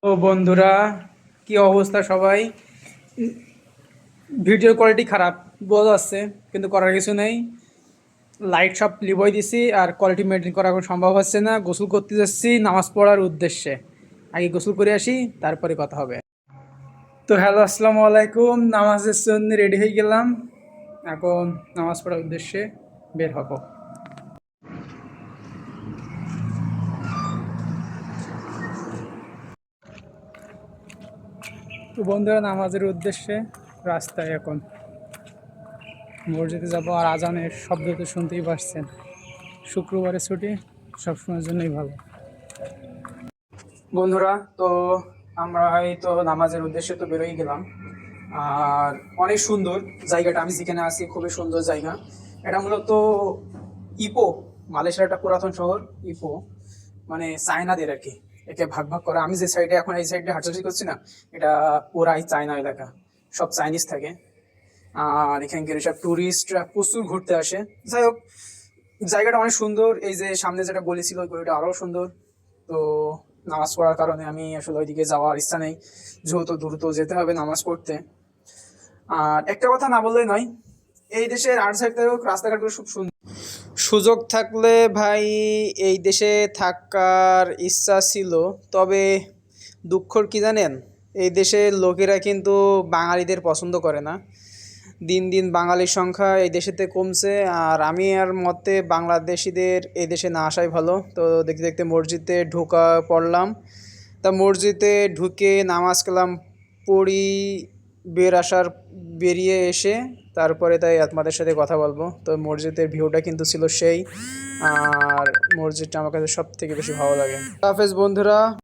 তো বন্ধুরা, কি অবস্থা সবাই? ভিডিওর কোয়ালিটি খারাপ বোঝা যাচ্ছে, কিন্তু করার কিছু নেই। লাইট সব লিবই দিছি আর কোয়ালিটি মেনটেন করা এখন সম্ভব হচ্ছে না। গোসল করতে যাচ্ছি নামাজ পড়ার উদ্দেশ্যে। আগে গোসল করে আসি, তারপরে কথা হবে। তো হ্যালো, আসসালামু আলাইকুম। নামাজের জন্য রেডি হয়ে গেলাম, এখন নামাজ পড়ার উদ্দেশ্যে বের হব। তো বন্ধুরা, নামাজের উদ্দেশ্যে রাস্তায় এখন মসজিদে যাব। আর আজানের শব্দ তো শুনতেই পারছেন। শুক্রবারে ছুটি, সবসময়ের জন্যই ভালো। বন্ধুরা, তো আমরা এই তো নামাজের উদ্দেশ্যে তো বেরোই গেলাম। আর অনেক সুন্দর জায়গাটা, আমি যেখানে আছি খুবই সুন্দর জায়গা। এটা মূলত ইপো, মালয়েশিয়ার একটা পুরাতন শহর। ইপো মানে চায়নাদের আর কি, একে ভাগ ভাগ করা। আমি যে সাইডে এখন এই সাইডে হাঁটাহাঁটি করছি না, এটা পুরাই চায়না এলাকা, সব চাইনিজ থাকে। আর এখানকার সব টুরিস্টরা প্রচুর ঘুরতে আসে। যাই হোক, জায়গাটা অনেক সুন্দর। এই যে সামনে যেটা গলি ছিল, ওই গলিটা আরও সুন্দর। তো নামাজ পড়ার কারণে আমি আসলে ওইদিকে যাওয়ার ইচ্ছা নেই, যেহেতু দ্রুত যেতে হবে নামাজ পড়তে। আর একটা কথা না বললেই নয়, এই দেশের আর্ট সাইড থেকেও রাস্তাঘাটগুলো খুব সুন্দর। সুযোগ থাকলে ভাই এই দেশে থাকার ইচ্ছা ছিল, তবে দুঃখর কি জানেন, এই দেশের লোকেরা কিন্তু বাঙালিদের পছন্দ করে না। দিন দিন বাঙালির সংখ্যা এই দেশেতে কমছে। আর আমি আর মতে বাংলাদেশিদের এই দেশে না আসাই ভালো। তো দেখতে দেখতে মসজিদে ঢোকা পড়লাম। তা মসজিদে ঢুকে নামাজ কালাম পড়ি, বেরিয়ে এসে তারপরে তাই আপনাদের সাথে কথা বলবো। তো মসজিদের ভিউটা কিন্তু ছিল সেই। আর মসজিদটা আমার কাছে সব থেকে বেশি ভালো লাগে। হাফেজ বন্ধুরা।